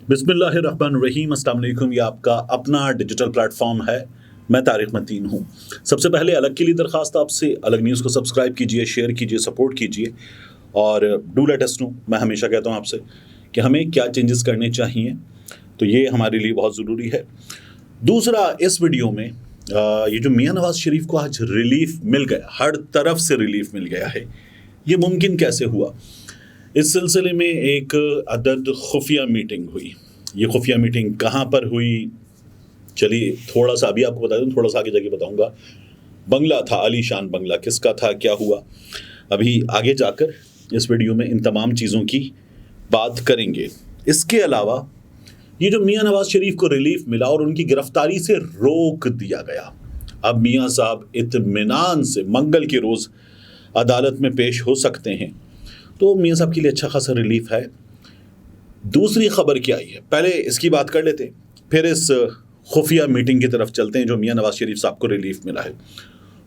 बिस्मिल्लाहिर्रहमानिर्रहीम। अस्सलाम वालेकुम। ये आपका अपना डिजिटल प्लेटफॉर्म है। मैं तारिक मतीन हूँ। सबसे पहले अलग के लिए दरख्वास्त आपसे, अलग न्यूज़ को सब्सक्राइब कीजिए, शेयर कीजिए, सपोर्ट कीजिए और डू लेट अस नो। मैं हमेशा कहता हूँ आपसे कि हमें क्या चेंजेस करने चाहिए, तो ये हमारे लिए बहुत ज़रूरी है। दूसरा, इस वीडियो में ये जो मियां नवाज शरीफ को आज रिलीफ मिल गया, हर तरफ से रिलीफ मिल गया है, ये मुमकिन कैसे हुआ? इस सिलसिले में एक अदद खुफिया मीटिंग हुई। ये खुफिया मीटिंग कहाँ पर हुई, चलिए थोड़ा सा अभी आपको बता दूं, थोड़ा सा आगे जाके बताऊंगा। बंगला था, आलीशान बंगला, किसका था, क्या हुआ, अभी आगे जाकर इस वीडियो में इन तमाम चीज़ों की बात करेंगे। इसके अलावा ये जो मियां नवाज शरीफ को रिलीफ मिला और उनकी गिरफ्तारी से रोक दिया गया, अब मियां साहब इत्मीनान से मंगल के रोज़ अदालत में पेश हो सकते हैं, तो मियां साहब के लिए अच्छा खासा रिलीफ है। दूसरी खबर क्या आई है, पहले इसकी बात कर लेते हैं, फिर इस खुफिया मीटिंग की तरफ चलते हैं जो मियां नवाज शरीफ साहब को रिलीफ मिला है।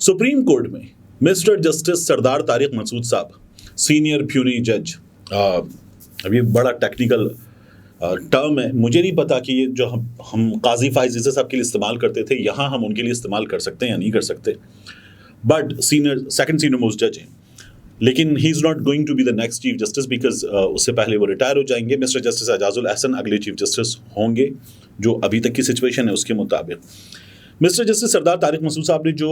सुप्रीम कोर्ट में मिस्टर जस्टिस सरदार तारिक मसूद साहब, सीनियर प्यूनी जज, अभी बड़ा टेक्निकल टर्म है, मुझे नहीं पता कि ये जो हम काजी फाइज इसे साहब के लिए इस्तेमाल करते थे, यहाँ हम उनके लिए इस्तेमाल कर सकते हैं या नहीं कर सकते, बट सेकंड सीनियर मोस्ट जज हैं, लेकिन he is not going to be the next chief justice because उससे पहले वो रिटायर हो जाएंगे। मिस्टर जस्टिस एजाजुल एहसन अगले चीफ जस्टिस होंगे, जो अभी तक की सिचुएशन है उसके मुताबिक। मिस्टर जस्टिस सरदार तारिक मसूद साहब ने जो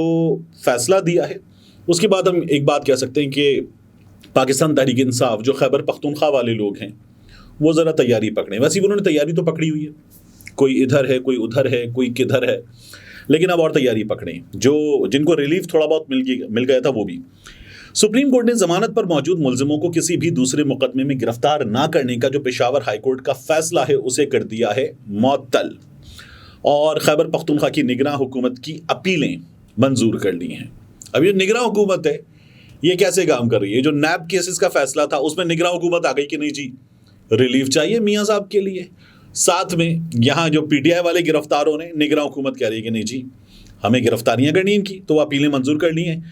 फैसला दिया है, उसके बाद हम एक बात कह सकते हैं कि पाकिस्तान तहरीक इंसाफ, जो खैबर पख्तूनख्वा वाले लोग हैं, वो ज़रा तैयारी पकड़ें। वैसे उन्होंने तैयारी तो पकड़ी हुई है, कोई इधर है, कोई उधर है, कोई किधर है, लेकिन अब और तैयारी पकड़ें। जो जिनको रिलीफ थोड़ा बहुत मिल गया था वो भी। सुप्रीम कोर्ट ने जमानत पर मौजूद मुलजिमों को किसी भी दूसरे मुकदमे में गिरफ्तार ना करने का जो पेशावर हाईकोर्ट का फैसला है उसे कर दिया है मुअत्तल, और खैबर पख्तूनख्वा की निगरान हुकूमत की अपीलें मंजूर कर ली हैं। अब ये निगरान हुकूमत है, ये कैसे काम कर रही है? जो नैब केसेस का फैसला था उसमें निगरान हुकूमत आ गई कि नहीं जी, रिलीफ चाहिए मियाँ साहब के लिए। साथ में यहाँ जो पीटीआई वाले गिरफ्तारों ने, निगरान हुकूमत कह रही है कि नहीं जी, हमें गिरफ्तारियाँ करनी इनकी, तो वो अपीलें मंजूर कर ली हैं।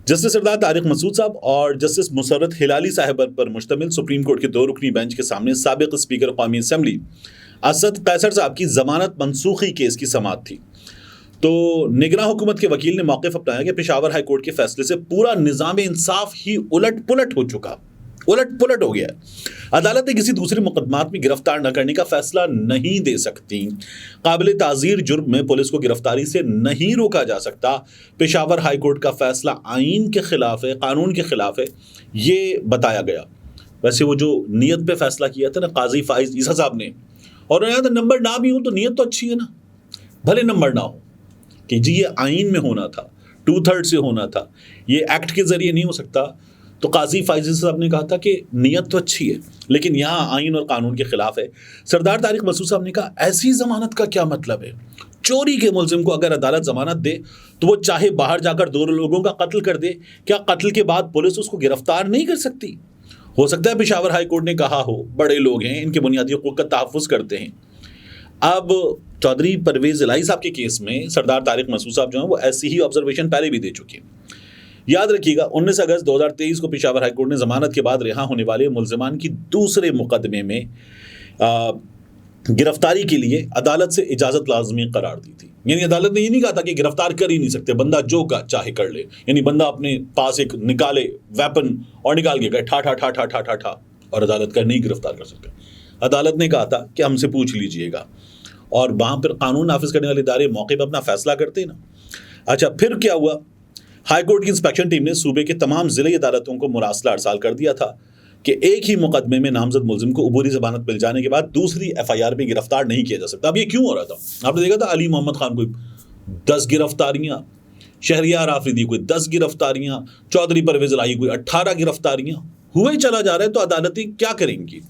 जस्टिस सरदार तारिक मसूद साहब और जस्टिस मुसर्रत हिलाली साहिबा पर मुश्तमिल सुप्रीम कोर्ट के 2 रुकनी बेंच के सामने साबिक स्पीकर कौमी असम्बली असद कैसर साहब की जमानत मनसूखी केस की समाअत थी। तो निगरान हुकूमत के वकील ने मौक़िफ़ अपनाया कि पेशावर हाई कोर्ट के फैसले से पूरा निज़ाम इंसाफ ही उलट पुलट हो चुका, उलट पुलट हो गया। अदालतें किसी दूसरे मुकदमात में गिरफ्तार न करने का फैसला नहीं दे सकती। काबिल ताज़ीर जुर्म में पुलिस को गिरफ्तारी से नहीं रोका जा सकता। पेशावर हाई कोर्ट का फैसला आइन के खिलाफ है, कानून के खिलाफ है, ये बताया गया। वैसे वो जो नीयत पे फैसला किया था ना काजी फाइज ईसा साहब ने, और यहाँ तो नंबर ना भी हो तो नीयत तो अच्छी है ना, भले नंबर ना हो, कि जी ये आइन में होना था, 2/3 से होना था, ये एक्ट के जरिए नहीं हो सकता। तो काजी फाइज़ साहब ने कहा था कि नीयत तो अच्छी है, लेकिन यहाँ आइन और कानून के खिलाफ है। सरदार तारिक मसूद साहब ने कहा ऐसी जमानत का क्या मतलब है? चोरी के मुलजिम को अगर अदालत जमानत दे तो वो चाहे बाहर जाकर 2 लोगों का कत्ल कर दे, क्या कत्ल के बाद पुलिस उसको गिरफ्तार नहीं कर सकती? हो सकता है पेशावर हाई कोर्ट ने कहा हो, बड़े लोग हैं, इनके बुनियादी हुकूक का तहफ़्फ़ुज़ करते हैं। अब चौधरी परवेज़ इलाही साहब के केस में सरदार तारिक मसूद साहब जो हैं वो ऐसी ही ऑब्जर्वेशन पहले भी दे चुके हैं। याद रखिएगा, 19 अगस्त 2023 को पेशावर हाईकोर्ट ने जमानत के बाद रिहा होने वाले मुलजिमान की दूसरे मुकदमे में गिरफ्तारी के लिए अदालत से इजाज़त लाजमी करार दी थी। यानी अदालत ने ये नहीं कहा था कि गिरफ्तार कर ही नहीं सकते, बंदा जो का चाहे कर ले, यानी बंदा अपने पास एक निकाले वेपन और निकाल के गए ठा ठा ठा ठा ठा ठा ठा, और अदालत का नहीं गिरफ्तार कर सकते। अदालत ने कहा था कि हमसे पूछ लीजिएगा, और वहाँ पर कानून नाफिज करने वाले इदारे मौके पर अपना फैसला करते ना। अच्छा, फिर क्या हुआ? हाईकोर्ट की इंस्पेक्शन टीम ने सूबे के तमाम ज़िले अदालतों को मुरासला अरसाल कर दिया था कि एक ही मुकदमे में नामजद मुलजिम को अबूरी जमानत मिल जाने के बाद दूसरी FIR में गिरफ्तार नहीं किया जा सकता। अब ये क्यों हो रहा था? आपने देखा था अली मोहम्मद खान कोई 10 गिरफ्तारियाँ, शहरियार आफरीदी कोई 10 गिरफ्तारियाँ, चौधरी परवेज़ इलाही कोई 18 गिरफ्तारियाँ, हुए चला जा रहा है। तो अदालतें क्या करेंगी?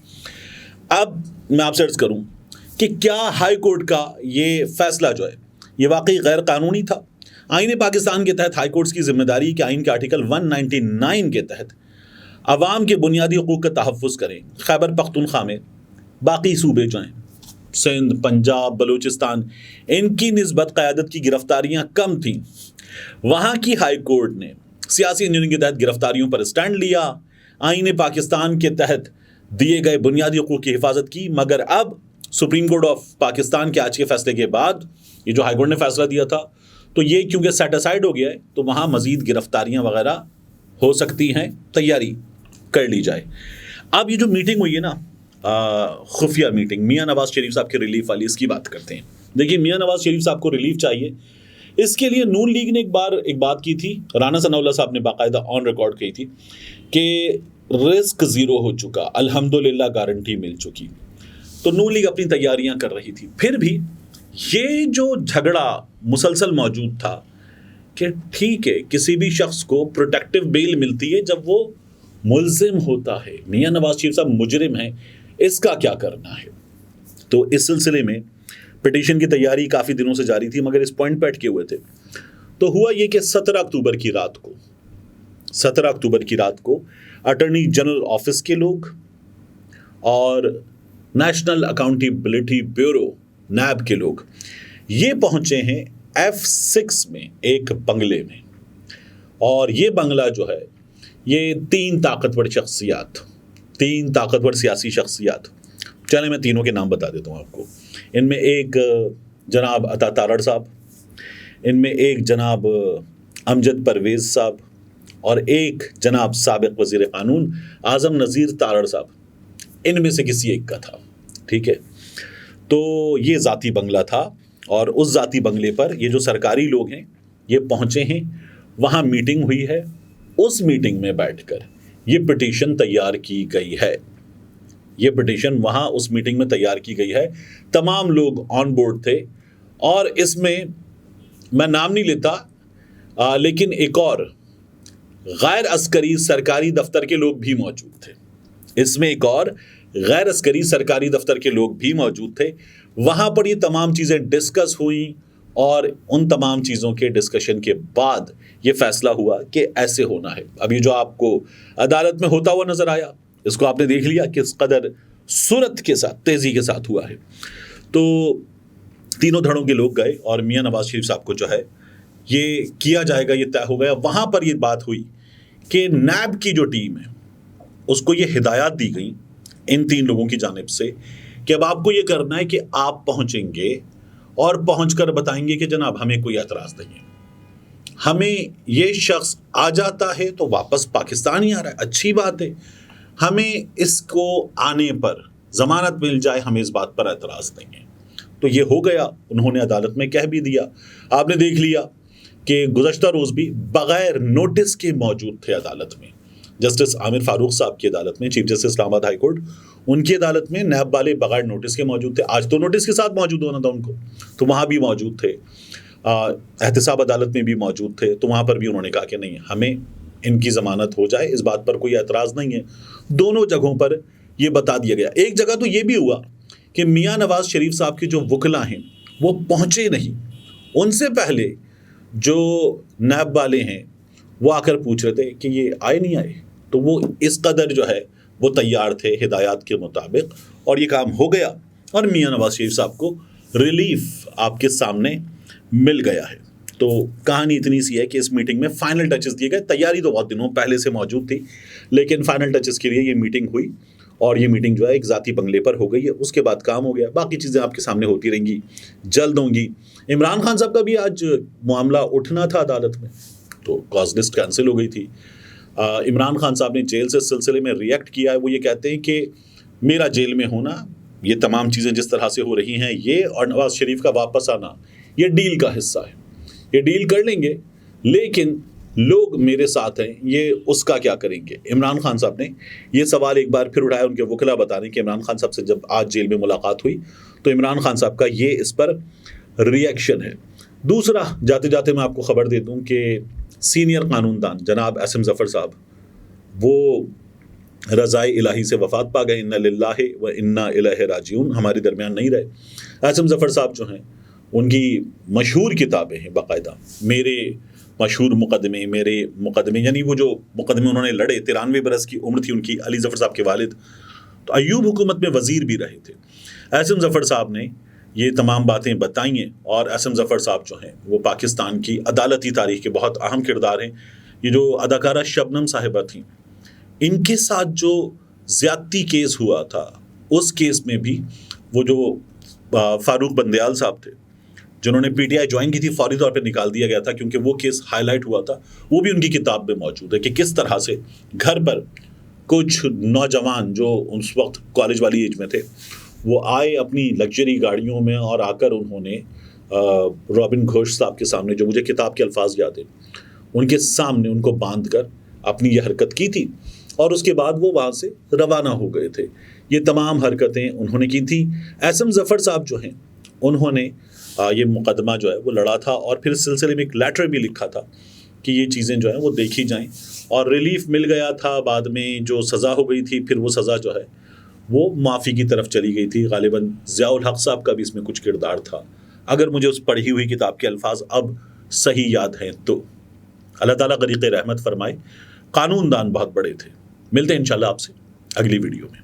अब मैं आपसे अर्ज़ करूँ कि क्या हाई कोर्ट का ये फैसला जो है ये वाकई गैर कानूनी था? आईन पाकिस्तान के तहत हाई कोर्ट्स की जिम्मेदारी कि आइन के आर्टिकल 199 के तहत अवाम के बुनियादी हुकूक का तहफ़्फ़ुज़ करें। खैबर पख्तूनख्वा में बाकी सूबे जो हैं, सिंध, पंजाब, बलूचिस्तान, इनकी निस्बत क़यादत की गिरफ्तारियाँ कम थीं। वहाँ की हाई कोर्ट ने सियासी इंजीनियरिंग के तहत गिरफ्तारियों पर स्टैंड लिया, आईन पाकिस्तान के तहत दिए गए बुनियादी हुकूक की हिफाजत की, मगर अब सुप्रीम कोर्ट ऑफ पाकिस्तान के आज के फैसले के बाद ये जो हाईकोर्ट ने फैसला दिया था, तो ये क्योंकि सेटिसाइड हो गया है, तो वहाँ मजीद गिरफ्तारियाँ वगैरह हो सकती हैं, तैयारी कर ली जाए। अब ये जो मीटिंग हुई है ना, खुफिया मीटिंग, मियाँ नवाज शरीफ साहब के रिलीफ वाली, इसकी बात करते हैं। देखिए, मियाँ नवाज शरीफ साहब को रिलीफ चाहिए, इसके लिए नून लीग ने एक बात की थी, राना सनाउल्लाह साहब ने बाकायदा ऑन रिकॉर्ड कही थी कि रिस्क ज़ीरो हो चुका, अल्हम्दुलिल्लाह गारंटी मिल चुकी। तो नून लीग अपनी तैयारियां कर रही थी। फिर भी ये जो झगड़ा मुसलसल मौजूद था कि ठीक है, किसी भी शख्स को प्रोटेक्टिव बेल मिलती है जब वो मुल्जिम होता है, मियाँ नवाज शरीफ साहब मुजरिम हैं, इसका क्या करना है। तो इस सिलसिले में पिटीशन की तैयारी काफ़ी दिनों से जारी थी, मगर इस पॉइंट पे अटके हुए थे। तो हुआ ये कि 17 अक्टूबर की रात को अटॉर्नी जनरल ऑफिस के लोग और नेशनल अकाउंटेबिलिटी ब्यूरो नैब के लोग ये पहुंचे हैं F6 में एक बंगले में। और ये बंगला जो है, ये तीन ताकतवर सियासी शख्सियात, चले मैं तीनों के नाम बता देता हूँ आपको। इनमें एक जनाब अता तारड़ साहब, इनमें एक जनाब अमजद परवेज़ साहब और एक जनाब साबिक वज़ीर क़ानून आज़म नज़ीर तारड़ साहब, इनमें से किसी एक का था। ठीक है, तो ये ज़ाती बंगला था और उस ज़ाती बंगले पर ये जो सरकारी लोग हैं ये पहुँचे हैं, वहाँ मीटिंग हुई है। उस मीटिंग में बैठकर ये पिटीशन तैयार की गई है। ये पिटीशन वहाँ उस मीटिंग में तैयार की गई है, तमाम लोग ऑन बोर्ड थे। और इसमें मैं नाम नहीं लेता, लेकिन एक और गैर अस्करी सरकारी दफ्तर के लोग भी मौजूद थे। इसमें एक और गैर अस्करी सरकारी दफ्तर के लोग भी मौजूद थे। वहाँ पर ये तमाम चीज़ें डिस्कस हुई और उन तमाम चीज़ों के डिस्कशन के बाद ये फैसला हुआ कि ऐसे होना है। अब ये जो आपको अदालत में होता हुआ नज़र आया, इसको आपने देख लिया किस कदर सूरत के साथ, तेज़ी के साथ हुआ है। तो तीनों धड़ों के लोग गए और मियाँ नवाज शरीफ साहब को जो है ये किया जाएगा, ये तय हो गया। वहाँ पर ये बात हुई कि नैब की जो टीम है उसको ये हिदायत दी गई इन तीन लोगों की जानिब से कि अब आपको ये करना है कि आप पहुँचेंगे और पहुँचकर बताएंगे कि जनाब हमें कोई एतराज़ नहीं है, हमें ये शख्स आ जाता है तो वापस पाकिस्तान ही आ रहा है, अच्छी बात है, हमें इसको आने पर ज़मानत मिल जाए, हमें इस बात पर एतराज़ नहीं है। तो ये हो गया, उन्होंने अदालत में कह भी दिया। आपने देख लिया कि गुज़श्ता रोज़ भी बग़ैर नोटिस के मौजूद थे अदालत में। जस्टिस आमिर फारूक साहब की अदालत में, chief justice Islamabad high court, उनकी अदालत में नैब वाले बग़ैर नोटिस के मौजूद थे। आज तो नोटिस के साथ मौजूद होना था उनको, तो वहाँ भी मौजूद थे। एहतिसाब अदालत में भी मौजूद थे, तो वहाँ पर भी उन्होंने कहा कि नहीं, हमें इनकी ज़मानत हो जाए, इस बात पर कोई एतराज़ नहीं है। दोनों जगहों पर यह बता दिया गया। एक जगह तो ये भी हुआ कि मियाँ नवाज शरीफ साहब के जो वकला हैं वो पहुँचे नहीं, उनसे पहले जो नैब वाले हैं वो आकर पूछ रहे थे कि ये आए नहीं आए, तो वो इस कदर जो है वो तैयार थे हिदायत के मुताबिक, और ये काम हो गया और मियाँ नवाज शरीफ साहब को रिलीफ आपके सामने मिल गया है। तो कहानी इतनी सी है कि इस मीटिंग में फाइनल टचेस दिए गए। तैयारी तो बहुत दिनों पहले से मौजूद थी, लेकिन फाइनल टचेस के लिए ये मीटिंग हुई और ये मीटिंग जो है एक ज़ाती बंगले पर हो गई है। उसके बाद काम हो गया, बाकी चीज़ें आपके सामने होती रहेंगी, जल्द होंगी। इमरान खान साहब का भी आज मामला उठना था अदालत में, तो कॉज लिस्ट कैंसिल हो गई थी। इमरान खान साहब ने जेल से सिलसिले में रिएक्ट किया है। वो ये कहते हैं कि मेरा जेल में होना, ये तमाम चीज़ें जिस तरह से हो रही हैं, ये और नवाज शरीफ का वापस आना, ये डील का हिस्सा है, ये डील कर लेंगे, लेकिन लोग मेरे साथ हैं, ये उसका क्या करेंगे। इमरान खान साहब ने ये सवाल एक बार फिर उठाया। उनके वकला बता रहे हैं कि इमरान खान साहब से जब आज जेल में मुलाकात हुई तो इमरान खान साहब का ये इस पर रिएक्शन है। दूसरा, जाते जाते मैं आपको खबर दे दूं कि सीनियर कानूनदान जनाब एसएम ज़फ़र साहब वो रज़ाए इलाही से वफ़ात पा गए। इन्ना लिल्लाहि व इन्ना इलैहि राजिऊन, हमारे दरमियान नहीं रहे। एसएम ज़फ़र साहब जो हैं, उनकी मशहूर किताबें हैं बाकायदा, मेरे मशहूर मुकदमे, मेरे मुकदमे, यानी वो जो मुकदमे उन्होंने लड़े, 93 बरस की उम्र थी उनकी। अली ज़फ़र साहब के वालिद तो अयूब हुकूमत में वज़ीर भी रहे थे। एसएम ज़फ़र साहब ने ये तमाम बातें बताई हैं, और एसएम ज़फ़र साहब जो हैं वो पाकिस्तान की अदालती तारीख़ के बहुत अहम किरदार हैं। ये जो अदाकारा शबनम साहिबा थी, इनके साथ जो ज़्यादती केस हुआ था, उस केस में भी वो जो फारूक बंदयाल साहब थे जिन्होंने पीटीआई ज्वाइन की थी, फौरी तौर पे निकाल दिया गया था क्योंकि वो केस हाईलाइट हुआ था। वो भी उनकी किताब में मौजूद है कि किस तरह से घर पर कुछ नौजवान जो उस वक्त कॉलेज वाली एज में थे वो आए अपनी लग्जरी गाड़ियों में और आकर उन्होंने रॉबिन घोष साहब के सामने, जो मुझे किताब के अल्फाज याद है, उनके सामने उनको बांध कर अपनी ये हरकत की थी और उसके बाद वो वहाँ से रवाना हो गए थे। ये तमाम हरकतें उन्होंने की थी। एसएम ज़फ़र साहब जो हैं उन्होंने ये मुकदमा जो है वो लड़ा था और फिर इस सिलसिले में एक लेटर भी लिखा था कि ये चीज़ें जो हैं वो देखी जाएं, और रिलीफ मिल गया था। बाद में जो सज़ा हो गई थी फिर वो सज़ा जो है वो माफ़ी की तरफ चली गई थी। गालिबन ज़ियाउल हक़ साहब का भी इसमें कुछ किरदार था, अगर मुझे उस पढ़ी हुई किताब के अल्फाज अब सही याद हैं तो। अल्लाह ताला ग़रीक़ रहमत फरमाए। कानूनदान बहुत बड़े थे। मिलते हैं इंशाल्लाह आपसे अगली वीडियो में।